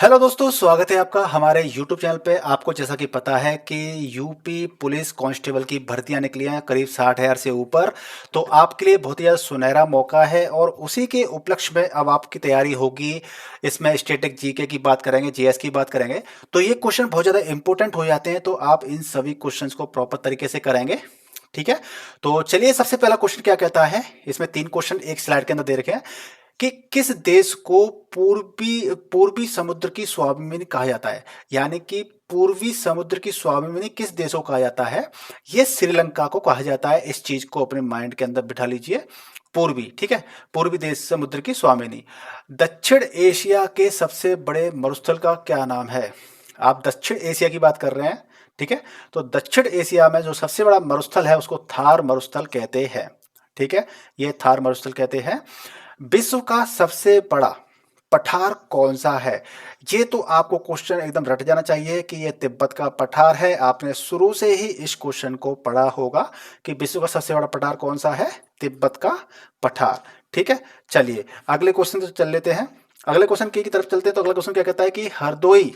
Hello दोस्तों, स्वागत है आपका हमारे YouTube चैनल पे। आपको जैसा कि पता है कि यूपी पुलिस कांस्टेबल की भर्तियां निकली हैं करीब 60,000 से ऊपर। तो आपके लिए बहुत ही ज़्यादा सुनहरा मौका है और उसी के उपलक्ष्य में अब आपकी तैयारी होगी। इसमें स्टैटिक जीके की बात करेंगे, जीएस की बात करेंगे। तो ये क्वेश्चन बहुत ज़्यादा इंपॉर्टेंट हो जाते हैं, तो आप इन सभी क्वेश्चंस को प्रॉपर तरीके से करेंगे। ठीक है, तो चलिए सबसे पहला क्वेश्चन क्या कहता है। इसमें 3 क्वेश्चन एक स्लाइड के अंदर दे रखे हैं कि किस देश को पूर्वी पूर्वी समुद्र की स्वामिनी कहा जाता है। यानी कि पूर्वी समुद्र की स्वामिनी किस देश को कहा जाता है। ये श्रीलंका को कहा जाता है। इस चीज को अपने माइंड के अंदर बिठा लीजिए। पूर्वी, ठीक है, पूर्वी देश समुद्र की स्वामिनी। दक्षिण एशिया के सबसे बड़े मरुस्थल का क्या नाम है। आप दक्षिण एशिया की बात कर रहे हैं, ठीक है। तो दक्षिण एशिया में जो सबसे बड़ा मरुस्थल है उसको थार मरुस्थल कहते हैं। ठीक है, ये थार मरुस्थल कहते हैं। विश्व का सबसे बड़ा पठार कौन सा है। ये तो आपको क्वेश्चन एकदम रट जाना चाहिए कि ये तिब्बत का पठार है। आपने शुरू से ही इस क्वेश्चन को पढ़ा होगा कि विश्व का सबसे बड़ा पठार कौन सा है, तिब्बत का पठार। ठीक है, चलिए अगले क्वेश्चन तो चल लेते हैं। अगले क्वेश्चन की तरफ चलते हैं। तो अगला क्वेश्चन क्या कहता है कि हरदोई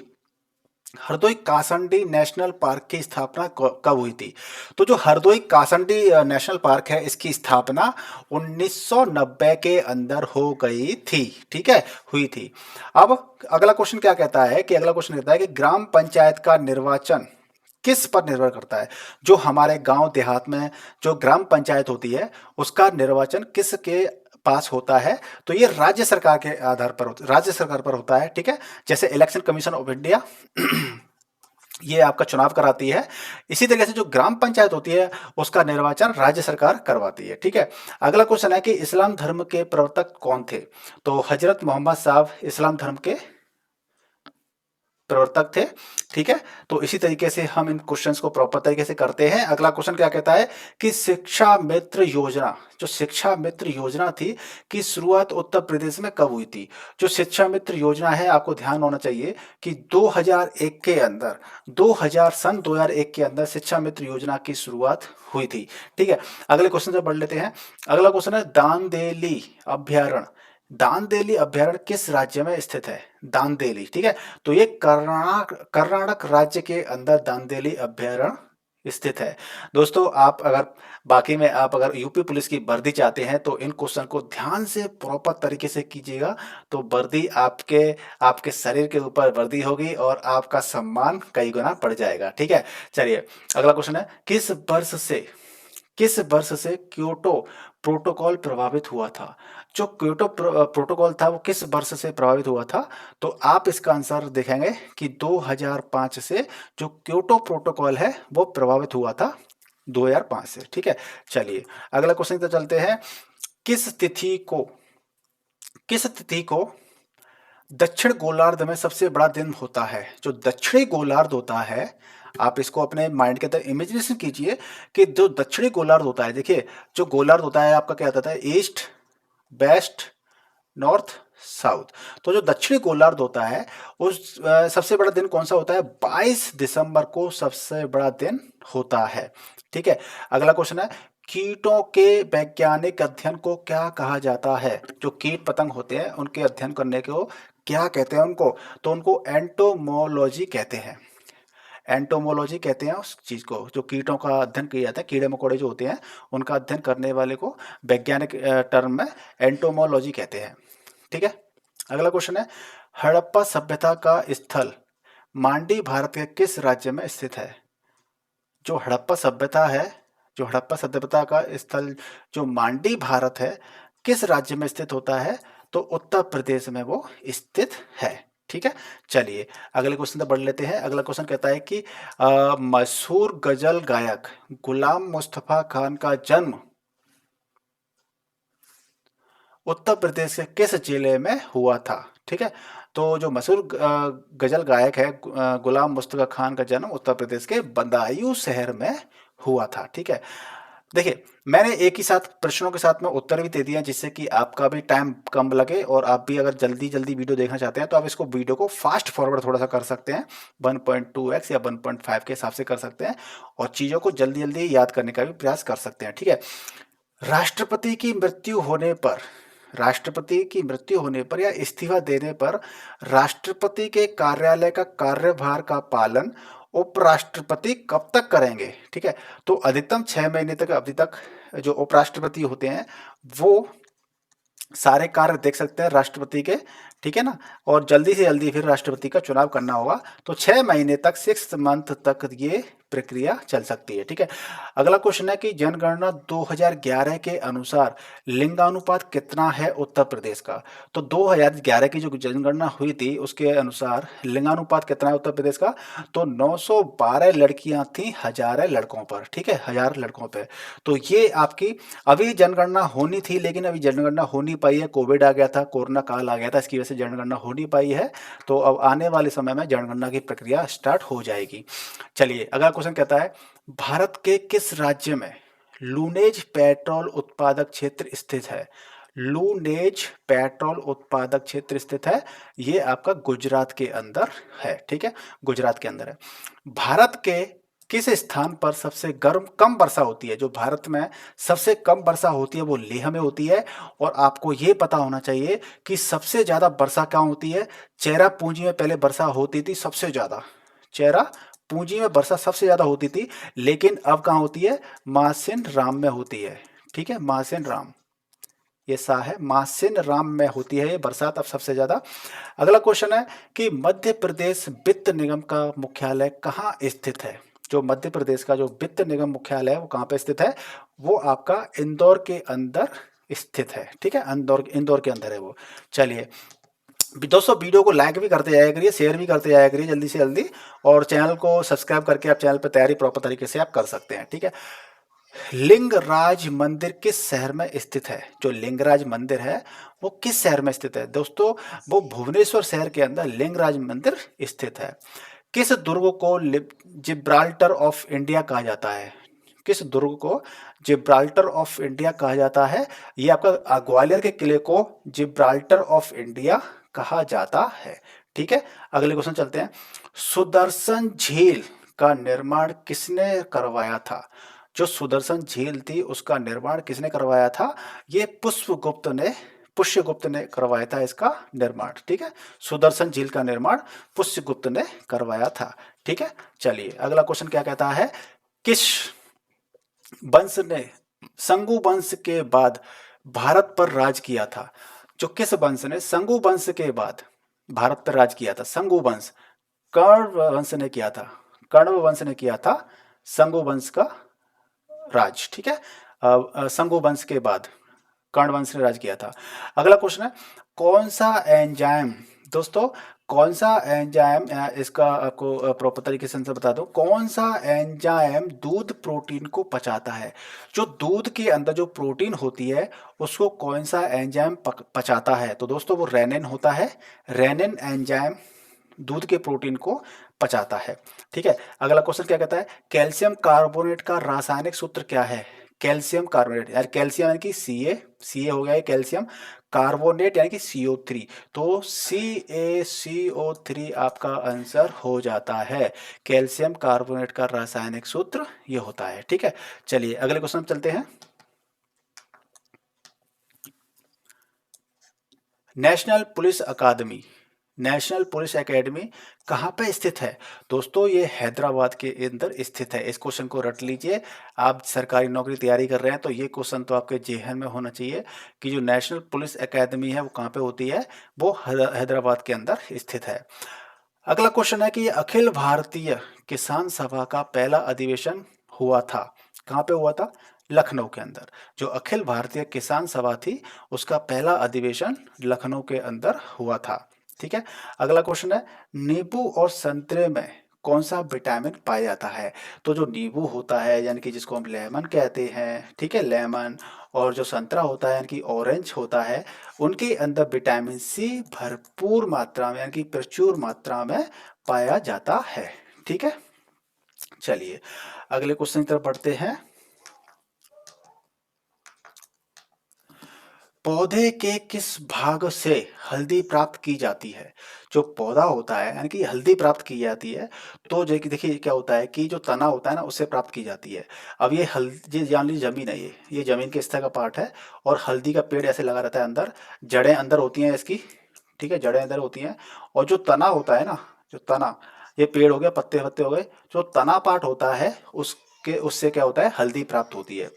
हरदोई कासंडी नेशनल पार्क की स्थापना कब हुई थी। तो जो हरदोई कासंडी नेशनल पार्क है, इसकी स्थापना 1990 के अंदर हो गई थी। ठीक है, हुई थी। अब अगला क्वेश्चन क्या कहता है कि अगला क्वेश्चन कहता है कि ग्राम पंचायत का निर्वाचन किस पर निर्भर करता है। जो हमारे गांव देहात में जो ग्राम पंचायत होती है उसका निर्वाचन किसके पास होता है। तो ये राज्य सरकार के आधार पर राज्य सरकार पर होता है। ठीक है, जैसे इलेक्शन कमीशन ऑफ इंडिया ये आपका चुनाव कराती है। इसी तरीके से जो ग्राम पंचायत होती है उसका निर्वाचन राज्य सरकार करवाती है। ठीक है, अगला क्वेश्चन है कि इस्लाम धर्म के प्रवर्तक कौन थे। तो हजरत मोहम्मद साहब इस्लाम धर्म के प्रवर्तक थे। ठीक है, तो इसी तरीके से हम इन क्वेश्चंस को प्रॉपर तरीके से करते हैं। अगला क्वेश्चन क्या कहता है कि शिक्षा मित्र योजना, जो शिक्षा मित्र योजना थी की शुरुआत उत्तर प्रदेश में कब हुई थी। जो शिक्षा मित्र योजना है, आपको ध्यान होना चाहिए कि 2001 के अंदर 2001 के अंदर शिक्षा मित्र योजना की शुरुआत हुई थी। ठीक है, अगले क्वेश्चन से पढ़ लेते हैं। अगला क्वेश्चन है दांदेली अभ्यारण्य। दांदेली अभ्यारण्य किस राज्य में स्थित है। दांदेली, ठीक है, तो ये कर्नाटक राज्य के अंदर दांदेली अभ्यारण्य स्थित है। दोस्तों, आप अगर बाकी में आप अगर यूपी पुलिस की वर्दी चाहते हैं तो इन क्वेश्चन को ध्यान से प्रॉपर तरीके से कीजिएगा। तो वर्दी आपके आपके शरीर के ऊपर वर्दी होगी और आपका सम्मान कई गुना बढ़ जाएगा। ठीक है, चलिए अगला क्वेश्चन है किस वर्ष से क्योटो प्रोटोकॉल प्रभावित हुआ था। जो क्योटो प्रोटोकॉल था वो किस वर्ष से प्रभावित हुआ था। तो आप इसका आंसर देखेंगे कि 2005 से जो क्योटो प्रोटोकॉल है वो प्रभावित हुआ था 2005 से। ठीक है, चलिए अगला क्वेश्चन तो चलते हैं। किस तिथि को किस तिथि को दक्षिण गोलार्ध में सबसे बड़ा दिन होता है। जो दक्षिणी गोलार्ध होता है, आप इसको अपने माइंड के अंदर इमेजिनेशन कीजिए कि जो दक्षिणी गोलार्ध होता है, देखिए जो गोलार्ध होता है आपका क्या होता है, ईस्ट, वेस्ट, नॉर्थ, साउथ। तो जो दक्षिणी गोलार्ध होता है उस सबसे बड़ा दिन कौन सा होता है, 22 दिसंबर को सबसे बड़ा दिन होता है। ठीक है, अगला क्वेश्चन है कीटों के वैज्ञानिक अध्ययन को क्या कहा जाता है। जो कीट पतंग होते हैं उनके अध्ययन करने को क्या कहते हैं उनको। तो उनको एंटोमोलॉजी कहते हैं। एंटोमोलॉजी कहते हैं उस चीज को जो कीटों का अध्ययन किया जाता है। कीड़े मकोड़े जो होते हैं उनका अध्ययन करने वाले को वैज्ञानिक टर्म में एंटोमोलॉजी कहते हैं। ठीक है, अगला क्वेश्चन है हड़प्पा सभ्यता का स्थल मांडी भारत के किस राज्य में स्थित है। जो हड़प्पा सभ्यता है, जो हड़प्पा सभ्यता का स्थल जो मांडी भारत है किस राज्य में स्थित होता है। तो उत्तर प्रदेश में वो स्थित है। ठीक है, चलिए अगले क्वेश्चन तो बढ़ लेते हैं। अगला क्वेश्चन कहता है कि मशहूर गजल गायक गुलाम मुस्तफा खान का जन्म उत्तर प्रदेश के किस जिले में हुआ था। ठीक है, तो जो मशहूर गजल गायक है गुलाम मुस्तफा खान का जन्म उत्तर प्रदेश के बदायूं शहर में हुआ था। ठीक है, देखिए मैंने एक ही साथ प्रश्नों के साथ में उत्तर भी दे दिया जिससे कि आपका भी टाइम कम लगे और आप भी अगर जल्दी जल्दी वीडियो देखना चाहते हैं तो आप इसको वीडियो को फास्ट फॉरवर्ड थोड़ा सा कर सकते हैं। 1.2x या 1.5 के हिसाब से कर सकते हैं और चीज़ों को जल्दी जल्दी याद करने का भी प्रयास कर सकते हैं। ठीक है, राष्ट्रपति की मृत्यु होने पर राष्ट्रपति की मृत्यु होने पर या इस्तीफा देने पर राष्ट्रपति के कार्यालय का कार्यभार का पालन उपराष्ट्रपति कब तक करेंगे? ठीक है, तो अधिकतम 6 महीने तक अवधि तक जो उपराष्ट्रपति होते हैं वो सारे कार्य देख सकते हैं राष्ट्रपति के, ठीक है ना। और जल्दी से जल्दी फिर राष्ट्रपति का चुनाव करना होगा, तो 6 महीने तक 6 मंथ तक ये प्रक्रिया चल सकती है, ठीक है। अगला क्वेश्चन है कि जनगणना 2011 के अनुसार लिंगानुपात कितना है उत्तर प्रदेश का? तो 2011 की जो जनगणना हुई थी उसके अनुसार लिंगानुपात कितना है उत्तर प्रदेश का? तो 912 लड़कियां थी 1000 लड़कों पर, ठीक है, 1000 लड़कों पे। तो ये आपकी अभी जनगणना होनी थी, लेकिन अभी जनगणना हो नहीं पाई है, कोविड आ गया था, कोरोना काल आ गया था, इसकी वजह से जनगणना हो नहीं पाई है। तो अब आने वाले समय में जनगणना की प्रक्रिया स्टार्ट हो जाएगी। चलिए अगला क्वेश्चन कहता है, भारत के किस राज्य में लूनेज पेट्रोल उत्पादक क्षेत्र स्थित है? लूनेज पेट्रोल उत्पादक क्षेत्र स्थित है, ये आपका गुजरात के अंदर है, ठीक है, गुजरात के अंदर है। भारत के किस स्थान पर सबसे गर्म कम वर्षा होती है? जो भारत में सबसे कम वर्षा होती है वो लेह में होती है। और आपको ये पता होना चाहिए कि सबसे ज़्यादा वर्षा कहाँ होती है? चेरापूंजी में पहले वर्षा होती थी सबसे ज़्यादा, चेरापूंजी में वर्षा सबसे ज़्यादा होती थी, लेकिन अब कहाँ होती है? मासिन राम में होती है, ठीक है, मासिन राम, ये सा है, मासिन राम में होती है ये बरसात अब सबसे ज़्यादा। अगला क्वेश्चन है कि मध्य प्रदेश वित्त निगम का मुख्यालय कहाँ स्थित है? जो मध्य प्रदेश का जो वित्त निगम मुख्यालय है वो कहाँ पे स्थित है? वो आपका इंदौर के अंदर स्थित है, ठीक है, इंदौर इंदौर के अंदर है वो। चलिए दोस्तों, वीडियो को लाइक भी करते जाया करिए, शेयर भी करते जाया करिए जल्दी से जल्दी, और चैनल को सब्सक्राइब करके आप चैनल पर तैयारी प्रॉपर तरीके से आप कर सकते हैं, ठीक है। लिंगराज मंदिर किस शहर में स्थित है? जो लिंगराज मंदिर है वो किस शहर में स्थित है दोस्तों? वो भुवनेश्वर शहर के अंदर लिंगराज मंदिर स्थित है। किस दुर्ग को जिब्राल्टर ऑफ इंडिया कहा जाता है? किस दुर्ग को जिब्राल्टर ऑफ इंडिया कहा जाता है? ये आपका ग्वालियर के किले को जिब्राल्टर ऑफ इंडिया कहा जाता है, ठीक है। अगले क्वेश्चन चलते हैं, सुदर्शन झील का निर्माण किसने करवाया था? जो सुदर्शन झील थी उसका निर्माण किसने करवाया था? ये पुष्यगुप्त ने करवाया था इसका निर्माण, ठीक है। सुदर्शन झील का निर्माण पुष्यगुप्त ने करवाया था, ठीक है। चलिए अगला क्वेश्चन क्या कहता है, किस वंश ने संगु वंश के बाद भारत पर राज किया था? जो किस वंश ने संगु वंश के बाद भारत पर राज किया था? संगु वंश, कर्ण वंश ने किया था, कर्ण वंश ने किया था संगु वंश का राज, ठीक है। संगु वंश के बाद कर्ण वंश ने राज किया था। अगला क्वेश्चन है, कौन सा एंजाइम दोस्तों, कौन सा एंजाइम, इसका आपको प्रॉपर तरीके से आंसर बता दो, कौन सा एंजाइम दूध प्रोटीन को पचाता है? जो दूध के अंदर जो प्रोटीन होती है उसको कौन सा एंजाइम पचाता है? तो दोस्तों वो रेनिन होता है, रेनिन एंजाइम दूध के प्रोटीन को पचाता है, ठीक है। अगला क्वेश्चन क्या कहता है, कैल्शियम कार्बोनेट का रासायनिक सूत्र क्या है? कैल्शियम कार्बोनेट, यार कैल्शियम यानी कि सी ए हो गया है कैल्शियम, कार्बोनेट यानी कि CO3, तो CaCO3 आपका आंसर हो जाता है। कैल्शियम कार्बोनेट का रासायनिक सूत्र ये होता है, ठीक है। चलिए अगले क्वेश्चन चलते हैं, नेशनल पुलिस अकादमी, नेशनल पुलिस एकेडमी कहाँ पे स्थित है? दोस्तों ये हैदराबाद के अंदर स्थित है। इस क्वेश्चन को रट लीजिए, आप सरकारी नौकरी तैयारी कर रहे हैं तो ये क्वेश्चन तो आपके जेहन में होना चाहिए कि जो नेशनल पुलिस एकेडमी है वो कहाँ पे होती है? वो हैदराबाद के अंदर स्थित है। अगला क्वेश्चन है कि अखिल भारतीय किसान सभा का पहला अधिवेशन हुआ था, कहाँ पे हुआ था? लखनऊ के अंदर। जो अखिल भारतीय किसान सभा थी उसका पहला अधिवेशन लखनऊ के अंदर हुआ था, ठीक है। अगला क्वेश्चन है, नींबू और संतरे में कौन सा विटामिन पाया जाता है? तो जो नींबू होता है यानी कि जिसको हम लेमन कहते हैं, ठीक है, लेमन, और जो संतरा होता है यानी कि ऑरेंज होता है, उनके अंदर विटामिन सी भरपूर मात्रा में यानी कि प्रचुर मात्रा में पाया जाता है, ठीक है। चलिए अगले क्वेश्चन की तरफ बढ़ते हैं, पौधे के किस भाग से हल्दी प्राप्त की जाती है? जो पौधा होता है यानी कि हल्दी प्राप्त की जाती है, तो देखिए क्या होता है कि जो तना होता है ना उससे प्राप्त की जाती है। अब ये हल्दी, ये जान लीजिए ज़मीन है, ये ज़मीन के सतह का पार्ट है और हल्दी का पेड़ ऐसे लगा रहता है अंदर, जड़ें अंदर होती हैं इसकी, ठीक है, जड़ें अंदर होती हैं। और जो तना होता है ना, जो तना, ये पेड़ हो गया, पत्ते पत्ते हो गए, जो तना पार्ट होता है उसके उससे क्या होता है, हल्दी प्राप्त होती है।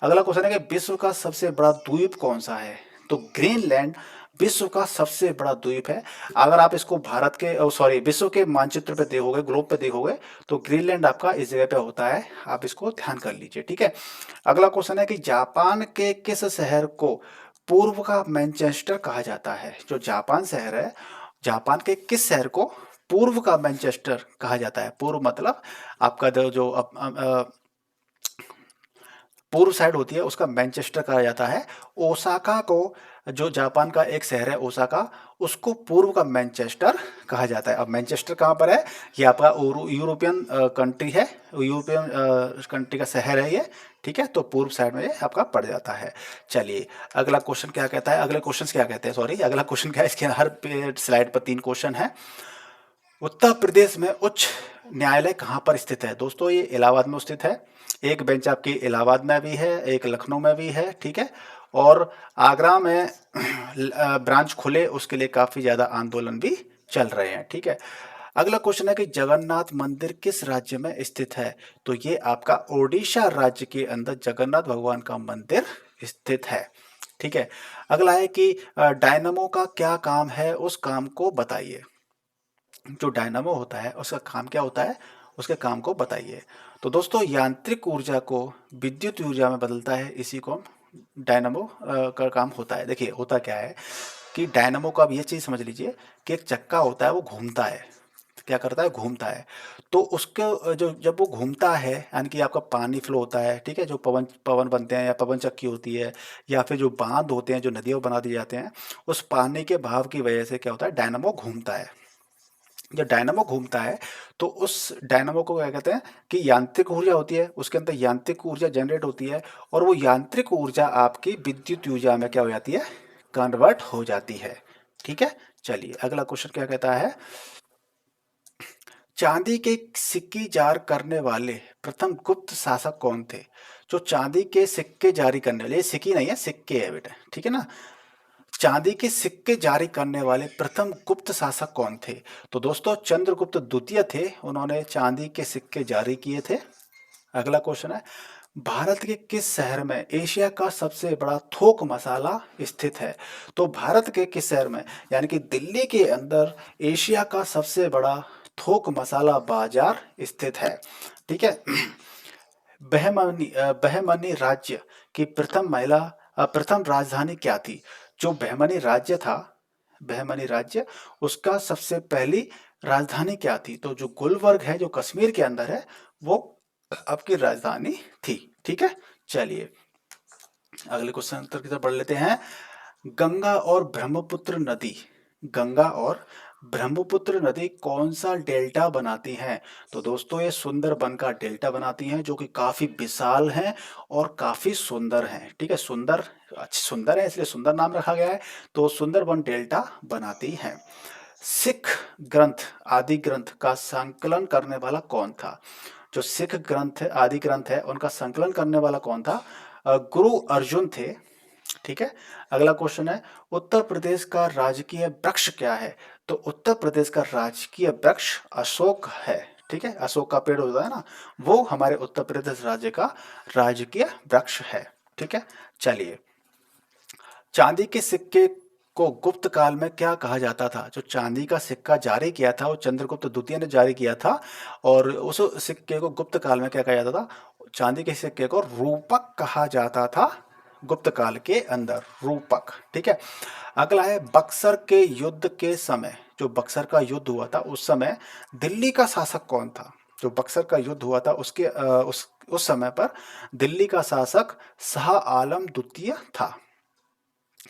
अगला क्वेश्चन है कि विश्व का सबसे बड़ा द्वीप कौन सा है? तो ग्रीनलैंड विश्व का सबसे बड़ा द्वीप है। अगर आप इसको भारत के, सॉरी, विश्व के मानचित्र पे देखोगे, ग्लोब पे देखोगे, तो ग्रीनलैंड आपका इस जगह पे होता है। आप इसको ध्यान कर लीजिए, ठीक है। अगला क्वेश्चन है कि जापान के किस शहर को पूर्व का मैनचेस्टर कहा जाता है? जो जापान शहर है, जापान के किस शहर को पूर्व का मैनचेस्टर कहा जाता है? पूर्व मतलब आपका जो पूर्व साइड होती है उसका मैनचेस्टर कहा जाता है। ओसाका को, जो जापान का एक शहर है ओसाका, उसको पूर्व का मैनचेस्टर कहा जाता है। अब मैनचेस्टर कहाँ पर है? ये आपका यूरोपियन कंट्री है, यूरोपियन कंट्री का शहर है ये, ठीक है। तो पूर्व साइड में ये आपका पड़ जाता है। चलिए अगला क्वेश्चन क्या कहता है, अगले क्वेश्चन क्या कहते हैं, सॉरी, अगला क्वेश्चन क्या है, इसके हर स्लाइड पर 3 क्वेश्चन है। उत्तर प्रदेश में उच्च न्यायालय कहाँ पर स्थित है? दोस्तों ये इलाहाबाद में स्थित है। एक बेंच आपकी इलाहाबाद में भी है, एक लखनऊ में भी है, ठीक है। और आगरा में ब्रांच खुले उसके लिए काफ़ी ज़्यादा आंदोलन भी चल रहे हैं, ठीक है। अगला क्वेश्चन है कि जगन्नाथ मंदिर किस राज्य में स्थित है? तो ये आपका ओडिशा राज्य के अंदर जगन्नाथ भगवान का मंदिर स्थित है, ठीक है। अगला है कि डायनमो का क्या काम है, उस काम को बताइए। जो डायनामो होता है उसका काम क्या होता है, उसके काम को बताइए। तो दोस्तों यांत्रिक ऊर्जा को विद्युत ऊर्जा में बदलता है, इसी को डायनामो का काम होता है। देखिए होता क्या है कि डायनामो को आप ये चीज़ समझ लीजिए कि एक चक्का होता है, वो घूमता है, क्या करता है, घूमता है। तो उसके जो जब वो घूमता है यानी कि आपका पानी फ्लो होता है, ठीक है, जो पवन पवन बनते हैं या पवन चक्की होती है या फिर जो बांध होते हैं, जो नदियों बना दिए जाते हैं, उस पानी के बहाव की वजह से क्या होता है, डायनामो घूमता है। जब डायनामो घूमता है तो उस डायनामो को क्या कहते हैं कि यांत्रिक ऊर्जा होती है, उसके अंदर यांत्रिक ऊर्जा जनरेट होती है और वो यांत्रिक ऊर्जा आपकी विद्युत ऊर्जा में क्या हो जाती है, कन्वर्ट हो जाती है, ठीक है। चलिए अगला क्वेश्चन क्या कहता है, चांदी के सिक्के जारी करने वाले प्रथम गुप्त शासक कौन थे? जो चांदी के सिक्के जारी करने वाले, ये सिक्के नहीं है, सिक्के है बेटा, ठीक है ना। चांदी के सिक्के जारी करने वाले प्रथम गुप्त शासक कौन थे? तो दोस्तों चंद्रगुप्त द्वितीय थे, उन्होंने चांदी के सिक्के जारी किए थे। अगला क्वेश्चन है, भारत के किस शहर में एशिया का सबसे बड़ा थोक मसाला स्थित है? तो भारत के किस शहर में, यानी कि दिल्ली के अंदर एशिया का सबसे बड़ा थोक मसाला बाजार स्थित है, ठीक है। बहमनी राज्य की प्रथम राजधानी क्या थी? जो बहमनी राज्य था, बहमनी राज्य, उसका सबसे पहली राजधानी क्या थी? तो जो गुलबर्ग है, जो कश्मीर के अंदर है, वो आपकी राजधानी थी, ठीक है। चलिए अगले क्वेश्चन उत्तर की तरफ बढ़ लेते हैं। गंगा और ब्रह्मपुत्र नदी, गंगा और ब्रह्मपुत्र नदी कौन सा डेल्टा बनाती हैं? तो दोस्तों ये सुंदरबन का डेल्टा बनाती हैं, जो कि काफी विशाल हैं और काफी सुंदर हैं, ठीक है। सुंदर, अच्छी सुंदर है इसलिए सुंदर नाम रखा गया है। तो सुंदरबन डेल्टा बनाती हैं। सिख ग्रंथ आदि ग्रंथ का संकलन करने वाला कौन था? जो सिख ग्रंथ आदि ग्रंथ है उनका संकलन करने वाला कौन था? गुरु अर्जुन थे, ठीक है। अगला क्वेश्चन है, उत्तर प्रदेश का राजकीय वृक्ष क्या है? तो उत्तर प्रदेश का राजकीय वृक्ष अशोक है, ठीक है। अशोक का पेड़ होता है ना, वो हमारे उत्तर प्रदेश राज्य का राजकीय वृक्ष है, ठीक है। चलिए चांदी के सिक्के को गुप्त काल में क्या कहा जाता था? जो चांदी का सिक्का जारी किया था वो चंद्रगुप्त द्वितीय ने जारी किया था और उस सिक्के को गुप्त काल में क्या कहा जाता था? चांदी के सिक्के को रूपक कहा जाता था गुप्त काल के अंदर, रूपक, ठीक है। अगला है बक्सर के युद्ध के समय, जो बक्सर का युद्ध हुआ था उस समय दिल्ली का शासक कौन था? जो बक्सर का युद्ध हुआ था उसके उस समय पर दिल्ली का शासक शाह आलम द्वितीय था,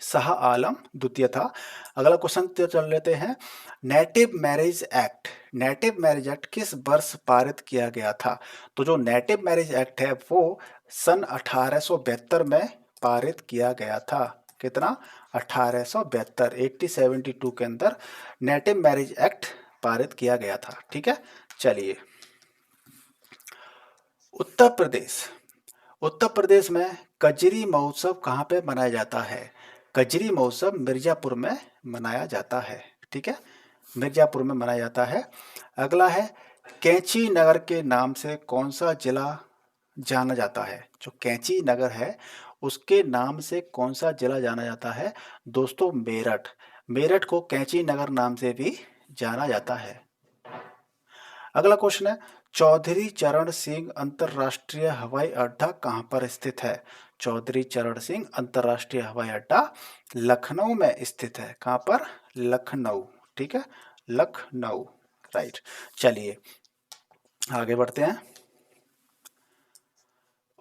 शाह आलम द्वितीय था। अगला क्वेश्चन चल लेते हैं, native marriage act, native marriage act किस वर्ष पारित किया गया था? तो जो नेटिव मैरिज एक्ट है वो सन 1872 में पारित किया गया था, कितना 1872 1872 के अंदर नेटिव मैरिज एक्ट पारित किया गया था। ठीक है, चलिए उत्तर प्रदेश। उत्तर प्रदेश में कजरी महोत्सव कहाँ पे मनाया जाता है? कजरी महोत्सव मिर्जापुर में मनाया जाता है। ठीक है, मिर्जापुर में मनाया जाता है। अगला है कैंची नगर के नाम से कौन सा जिला जाना जाता है? जो कैंची नगर है उसके नाम से कौन सा जिला जाना जाता है? दोस्तों मेरठ। मेरठ को कैंची नगर नाम से भी जाना जाता है। अगला क्वेश्चन है चौधरी चरण सिंह अंतरराष्ट्रीय हवाई अड्डा कहाँ पर स्थित है? चौधरी चरण सिंह अंतरराष्ट्रीय हवाई अड्डा लखनऊ में स्थित है। कहाँ पर? लखनऊ। ठीक है, लखनऊ, राइट। चलिए आगे बढ़ते हैं।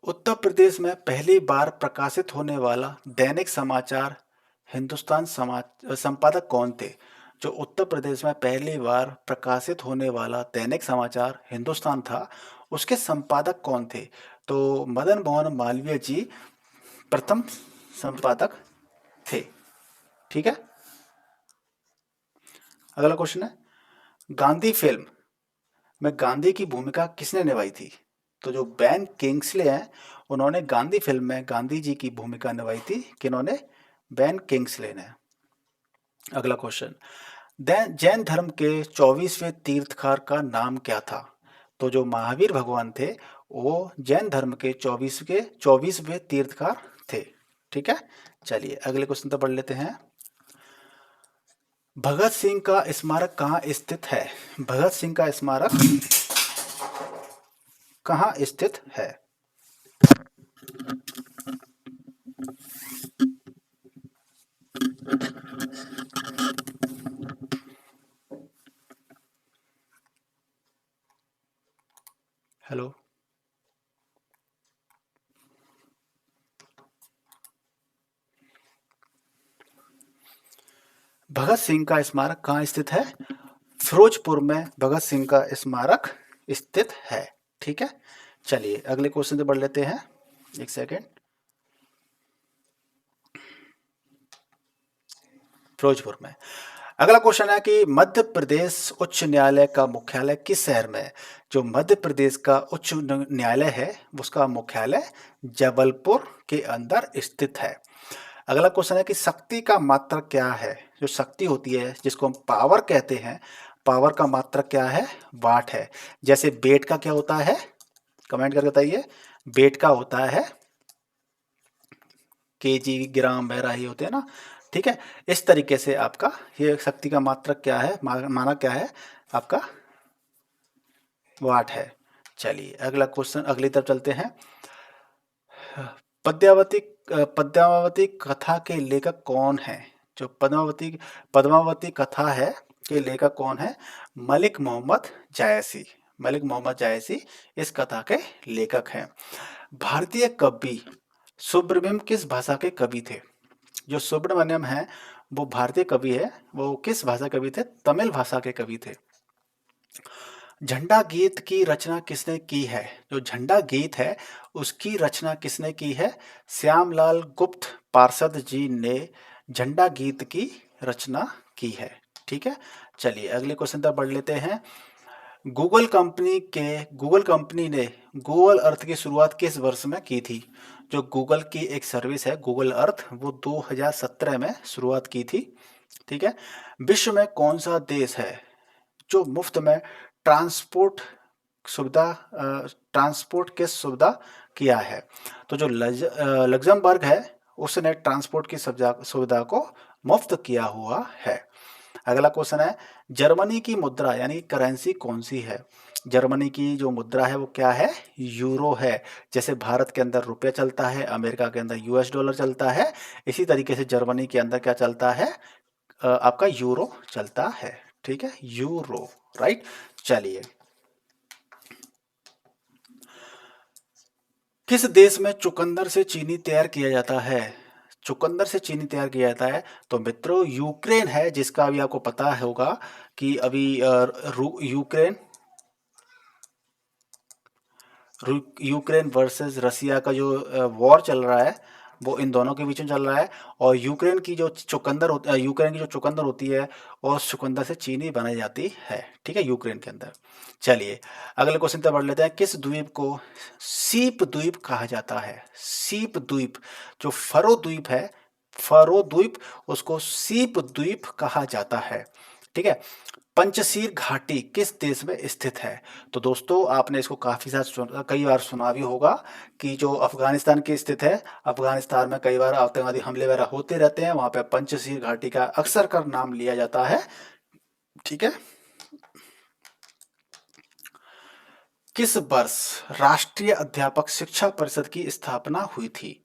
उत्तर प्रदेश में पहली बार प्रकाशित होने वाला दैनिक समाचार हिंदुस्तान समाज संपादक कौन थे? जो उत्तर प्रदेश में पहली बार प्रकाशित होने वाला दैनिक समाचार हिंदुस्तान था उसके संपादक कौन थे? तो मदन मोहन मालवीय जी प्रथम संपादक थे। ठीक है, अगला क्वेश्चन है गांधी फिल्म में गांधी की भूमिका किसने निभाई थी? तो जो बेन किंग्सले हैं उन्होंने गांधी फिल्म में गांधी जी की भूमिका निभाई थी। किन्होंने? बेन किंग्सले ने। अगला क्वेश्चन जैन धर्म के 24वें तीर्थकार का नाम क्या था? तो जो महावीर भगवान थे वो जैन धर्म के 24वें तीर्थकार थे। ठीक है, चलिए अगले क्वेश्चन तो पढ़ लेते हैं। भगत सिंह का स्मारक कहाँ स्थित है? भगत सिंह का स्मारक कहाँ स्थित है? हेलो, भगत सिंह का स्मारक कहाँ स्थित है? फिरोजपुर में भगत सिंह का स्मारक स्थित है। ठीक है, चलिए अगले क्वेश्चन से पढ़ लेते हैं। एक सेकेंड। फिरोजपुर में। अगला क्वेश्चन है कि मध्य प्रदेश उच्च न्यायालय का मुख्यालय किस शहर में है? जो मध्य प्रदेश का उच्च न्यायालय है उसका मुख्यालय जबलपुर के अंदर स्थित है। अगला क्वेश्चन है कि शक्ति का मात्रक क्या है? जो शक्ति होती है जिसको हम पावर कहते हैं, पावर का मात्रक क्या है? वाट है। जैसे बेट का क्या होता है? कमेंट करके बताइए। बेट का होता है केजी, ग्राम वगैरह ही होते हैं ना। ठीक है, इस तरीके से आपका ये शक्ति का मात्रक क्या है, माना क्या है आपका? वाट है। चलिए अगला क्वेश्चन, अगली तरफ चलते हैं। पद्मावती पद्मावती कथा के लेखक कौन है? जो पद्मावती पद्मावती कथा है के लेखक कौन है? मलिक मोहम्मद जायसी। मलिक मोहम्मद जायसी इस कथा के लेखक हैं। भारतीय कवि सुब्रमण्यम किस भाषा के कवि थे? जो सुब्रमण्यम है वो भारतीय कवि है, वो किस भाषा के कवि थे? तमिल भाषा के कवि थे। झंडा गीत की रचना किसने की है? जो झंडा गीत है उसकी रचना किसने की है? श्यामलाल गुप्त पार्षद जी ने झंडा गीत की रचना की है। ठीक है, चलिए अगले क्वेश्चन तक बढ़ लेते हैं। गूगल कंपनी ने गूगल अर्थ की शुरुआत किस वर्ष में की थी? जो गूगल की एक सर्विस है गूगल अर्थ वो 2017 में शुरुआत की थी। ठीक है, विश्व में कौन सा देश है जो मुफ्त में ट्रांसपोर्ट सुविधा ट्रांसपोर्ट की सुविधा किया है? तो जो लग्जमबर्ग है उसने ट्रांसपोर्ट की सुविधा को मुफ्त किया हुआ है। अगला क्वेश्चन है जर्मनी की मुद्रा यानी करेंसी कौन सी है? जर्मनी की जो मुद्रा है वो क्या है? यूरो है। जैसे भारत के अंदर रुपया चलता है, अमेरिका के अंदर यूएस डॉलर चलता है, इसी तरीके से जर्मनी के अंदर क्या चलता है? आपका यूरो चलता है। ठीक है, यूरो, राइट। चलिए किस देश में चुकंदर से चीनी तैयार किया जाता है? चुकंदर से चीनी तैयार किया जाता है तो मित्रों यूक्रेन है, जिसका अभी आपको पता होगा कि अभी यूक्रेन यूक्रेन वर्सेस रसिया का जो वॉर चल रहा है वो इन दोनों के बीच में चल रहा है। और यूक्रेन की जो चुकंदर होती है, और उस चुकंदर से चीनी बनाई जाती है, ठीक है, यूक्रेन के अंदर। चलिए अगले क्वेश्चन पे बढ़ लेते हैं। किस द्वीप को सीप द्वीप कहा जाता है? सीप द्वीप, जो फरो द्वीप है, फरो द्वीप, उसको सीप द्वीप कहा जाता है, ठीक है। पंचशील घाटी किस देश में स्थित है? तो दोस्तों आपने इसको कई बार सुना भी होगा कि जो अफगानिस्तान की स्थित है, अफगानिस्तान में कई बार आतंकवादी हमले वगैरह होते रहते हैं, वहां पे पंचशील घाटी का अक्सर कर नाम लिया जाता है, ठीक है। किस वर्ष राष्ट्रीय अध्यापक शिक्षा परिषद की स्थापना हुई थी?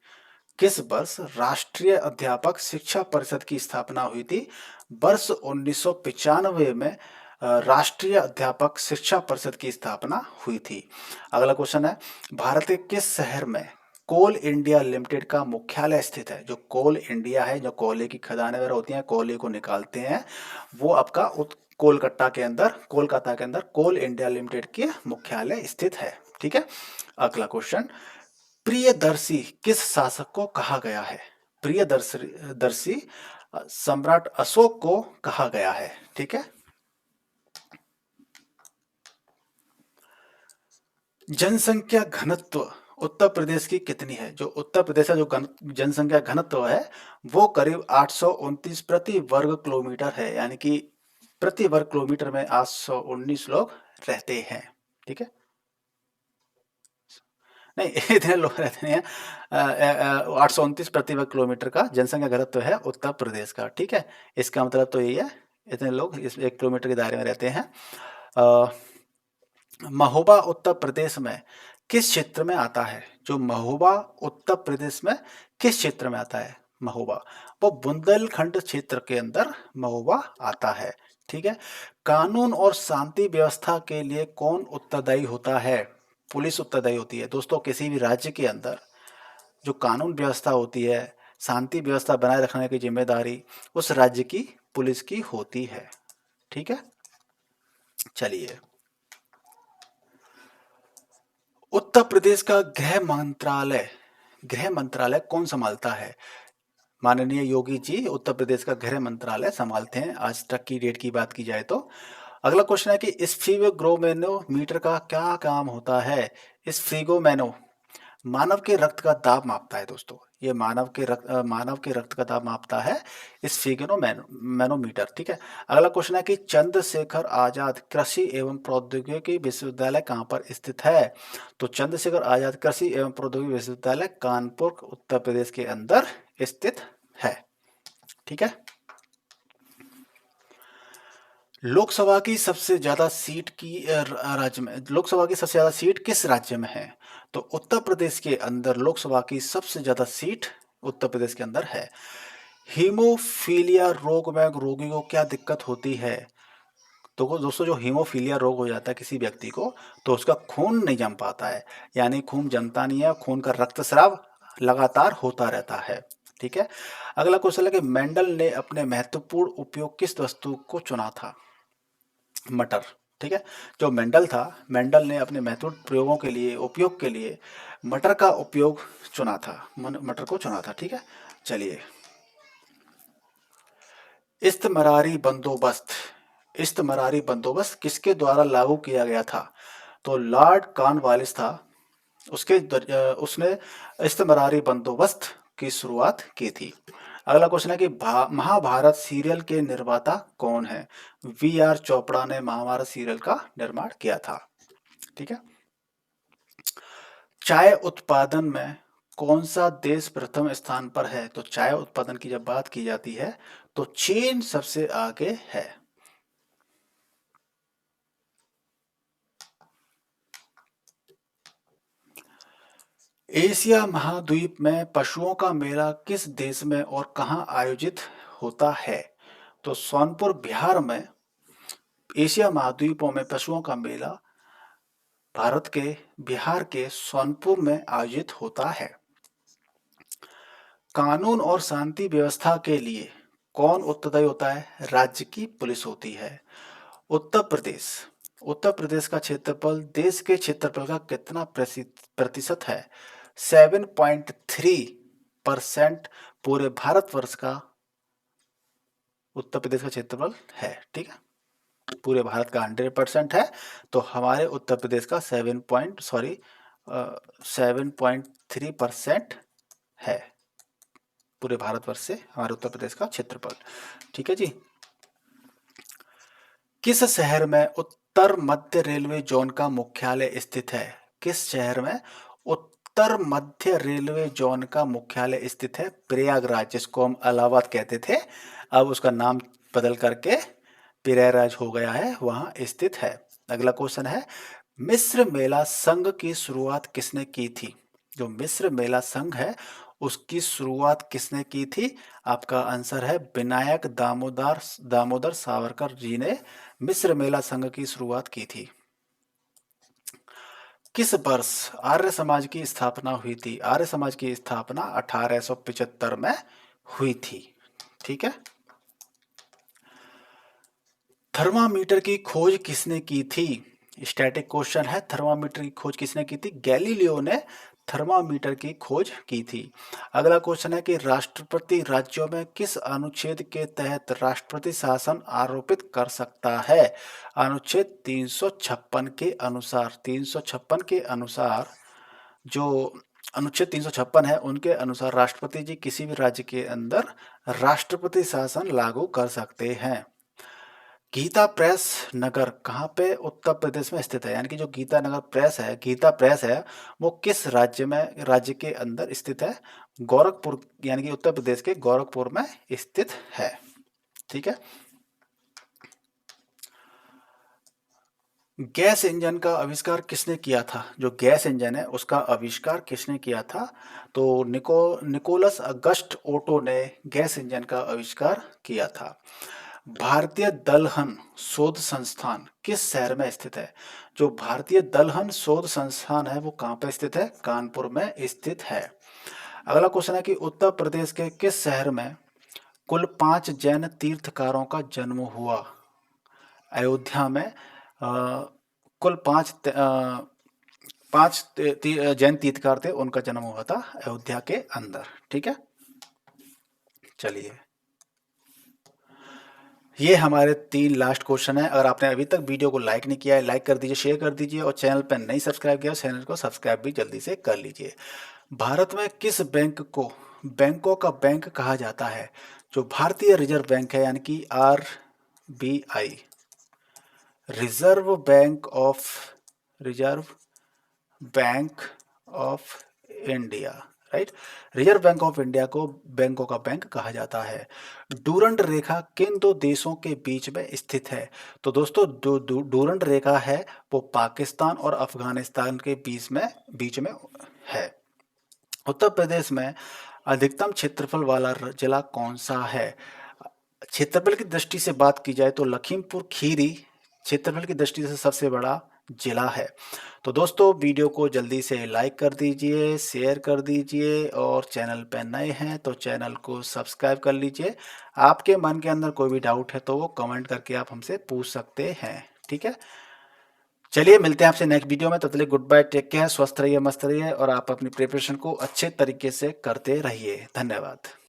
किस वर्ष राष्ट्रीय अध्यापक शिक्षा परिषद की स्थापना हुई थी? वर्ष 1995 में राष्ट्रीय अध्यापक शिक्षा परिषद की स्थापना हुई थी। अगला क्वेश्चन है, भारत के किस शहर में कोल इंडिया लिमिटेड का मुख्यालय स्थित है? जो कोल इंडिया है, जो कोयले की खदानें वगैरह होती हैं, कोयले को निकालते हैं, वो आपका कोलकाता के अंदर कोल इंडिया लिमिटेड के मुख्यालय स्थित है, ठीक है। अगला क्वेश्चन, प्रियदर्शी किस शासक को कहा गया है? प्रियदर्शी सम्राट अशोक को कहा गया है, ठीक है। जनसंख्या घनत्व उत्तर प्रदेश की कितनी है? जो उत्तर प्रदेश का जो जनसंख्या घनत्व है, वो करीब 829 प्रति वर्ग किलोमीटर है, यानी कि प्रति वर्ग किलोमीटर में 819 लोग रहते हैं, ठीक है। नहीं इतने लोग रहते नहीं हैं। 829 प्रति वर्ग किलोमीटर का जनसंख्या घनत्व है उत्तर प्रदेश का, ठीक है। इसका मतलब तो यही है, इतने लोग इस 1 किलोमीटर के दायरे में रहते हैं। महोबा उत्तर प्रदेश में किस क्षेत्र में आता है? जो महोबा उत्तर प्रदेश में किस क्षेत्र में आता है? महोबा, वो बुंदेलखंड क्षेत्र के अंदर महोबा आता है, ठीक है। कानून और शांति व्यवस्था के लिए कौन उत्तरदायी होता है? पुलिस उत्तरदायी होती है दोस्तों। किसी भी राज्य के अंदर जो कानून व्यवस्था होती है, शांति व्यवस्था बनाए रखने की जिम्मेदारी उस राज्य की पुलिस की होती है, ठीक है। चलिए, उत्तर प्रदेश का गृह मंत्रालय कौन संभालता है? माननीय योगी जी उत्तर प्रदेश का गृह मंत्रालय संभालते हैं, आज तक की डेट की बात की जाए तो। अगला क्वेश्चन है कि स्फिगोग्रोमेनोमीटर का क्या काम होता है? स्फिगोमेनो मानव के रक्त का दाब मापता है दोस्तों। ये मानव के रक्त का दाब मापता है मैनोमीटर, ठीक है। अगला क्वेश्चन है कि चंद्रशेखर आजाद कृषि एवं प्रौद्योगिकी विश्वविद्यालय कहाँ पर स्थित है? तो चंद्रशेखर आजाद कृषि एवं प्रौद्योगिकी विश्वविद्यालय कानपुर उत्तर प्रदेश के अंदर स्थित है, ठीक है। लोकसभा की सबसे ज्यादा सीट की राज्य में लोकसभा की सबसे ज्यादा सीट किस राज्य में है? तो उत्तर प्रदेश के अंदर लोकसभा की सबसे ज्यादा सीट उत्तर प्रदेश के अंदर है। हीमोफीलिया रोग में रोगी को क्या दिक्कत होती है? तो दोस्तों जो हीमोफीलिया रोग हो जाता है किसी व्यक्ति को, तो उसका खून नहीं जम पाता है, यानी खून जमता नहीं है, खून का रक्तस्राव लगातार होता रहता है, ठीक है। अगला क्वेश्चन है कि मेंडल ने अपने महत्वपूर्ण उपयोग किस वस्तु को चुना था? मटर, ठीक है। जो मेंडल ने अपने महत्वपूर्ण प्रयोगों के लिए उपयोग के लिए मटर का उपयोग चुना था, मटर को चुना था, ठीक है। चलिए, इस्तमरारी बंदोबस्त किसके द्वारा लागू किया गया था? तो लॉर्ड कॉर्नवालिस था, उसने इस्तमरारी बंदोबस्त की शुरुआत की थी। अगला क्वेश्चन है कि महाभारत सीरियल के निर्माता कौन है? वी आर चोपड़ा ने महाभारत सीरियल का निर्माण किया था, ठीक है। चाय उत्पादन में कौन सा देश प्रथम स्थान पर है? तो चाय उत्पादन की जब बात की जाती है तो चीन सबसे आगे है। एशिया महाद्वीप में पशुओं का मेला किस देश में और कहाँ आयोजित होता है? तो सोनपुर बिहार में एशिया महाद्वीपों में पशुओं का मेला भारत के बिहार के सोनपुर में आयोजित होता है। कानून और शांति व्यवस्था के लिए कौन उत्तरदायी होता है? राज्य की पुलिस होती है। उत्तर प्रदेश का क्षेत्रफल देश के क्षेत्रफल का कितना प्रतिशत है? 7.3 परसेंट पूरे भारतवर्ष का उत्तर प्रदेश का क्षेत्रफल है। ठीक है, पूरे भारत का 100% है, तो हमारे उत्तर प्रदेश का 7.3% है पूरे भारतवर्ष से हमारे उत्तर प्रदेश का क्षेत्रफल। ठीक है जी। किस शहर में उत्तर मध्य रेलवे जोन का मुख्यालय स्थित है? किस शहर में उत्तर मध्य रेलवे जोन का मुख्यालय स्थित है? प्रयागराज, जिसको हम इलाहाबाद कहते थे, अब उसका नाम बदल करके प्रयागराज हो गया है, वहां स्थित है। अगला क्वेश्चन है, मिस्र मेला संघ की शुरुआत किसने की थी? जो मिस्र मेला संघ है उसकी शुरुआत किसने की थी? आपका आंसर है विनायक दामोदर दामोदर सावरकर जी ने मिस्र मेला संघ की शुरुआत की थी। किस वर्ष आर्य समाज की स्थापना हुई थी? आर्य समाज की स्थापना 1875 में हुई थी। ठीक है। थर्मामीटर की खोज किसने की थी? स्टैटिक क्वेश्चन है, थर्मामीटर की खोज किसने की थी? गैलीलियो ने थर्मामीटर की खोज की थी। अगला क्वेश्चन है कि राष्ट्रपति राज्यों में किस अनुच्छेद के तहत राष्ट्रपति शासन आरोपित कर सकता है? अनुच्छेद 356 के अनुसार। 356 के अनुसार, जो अनुच्छेद 356 है उनके अनुसार राष्ट्रपति जी किसी भी राज्य के अंदर राष्ट्रपति शासन लागू कर सकते हैं। गीता प्रेस नगर कहाँ पे उत्तर प्रदेश में स्थित है? यानी कि जो गीता नगर प्रेस है, गीता प्रेस है, वो किस राज्य के अंदर स्थित है? गोरखपुर, यानी कि उत्तर प्रदेश के गोरखपुर में स्थित है। ठीक है। गैस इंजन का आविष्कार किसने किया था? जो गैस इंजन है उसका आविष्कार किसने किया था? तो निकोलस अगस्ट ओटो ने गैस इंजन का आविष्कार किया था। भारतीय दलहन शोध संस्थान किस शहर में स्थित है? जो भारतीय दलहन शोध संस्थान है वो कहाँ पे स्थित है? कानपुर में स्थित है। अगला क्वेश्चन है कि उत्तर प्रदेश के किस शहर में कुल 5 जैन तीर्थकारों का जन्म हुआ? अयोध्या में कुल पांच जैन तीर्थकार थे, उनका जन्म हुआ था अयोध्या के अंदर। ठीक है। चलिए, ये हमारे 3 लास्ट क्वेश्चन है। अगर आपने अभी तक वीडियो को लाइक नहीं किया है, लाइक कर दीजिए, शेयर कर दीजिए, और चैनल पर नहीं सब्सक्राइब किया चैनल को सब्सक्राइब भी जल्दी से कर लीजिए। भारत में किस बैंक को बैंकों का बैंक कहा जाता है? जो भारतीय रिजर्व बैंक है, यानी कि RBI, reserve bank of India, right. Reserve bank of India को बैंकों का बैंक कहा जाता है। डूरंड रेखा किन 2 देशों के बीच में स्थित है? तो दोस्तों, जो डूरंड रेखा है वो पाकिस्तान और अफगानिस्तान के बीच में है। उत्तर प्रदेश में अधिकतम क्षेत्रफल वाला जिला कौन सा है? क्षेत्रफल की दृष्टि से बात की जाए तो लखीमपुर खीरी क्षेत्रफल की दृष्टि से सबसे बड़ा जिला है। तो दोस्तों, वीडियो को जल्दी से लाइक कर दीजिए, शेयर कर दीजिए, और चैनल पे नए हैं तो चैनल को सब्सक्राइब कर लीजिए। आपके मन के अंदर कोई भी डाउट है तो वो कमेंट करके आप हमसे पूछ सकते हैं। ठीक है। चलिए, मिलते हैं आपसे नेक्स्ट वीडियो में। तब तक गुड बाय, टेक केयर, स्वस्थ रहिए, मस्त रहिए, और आप अपनी प्रिपरेशन को अच्छे तरीके से करते रहिए। धन्यवाद।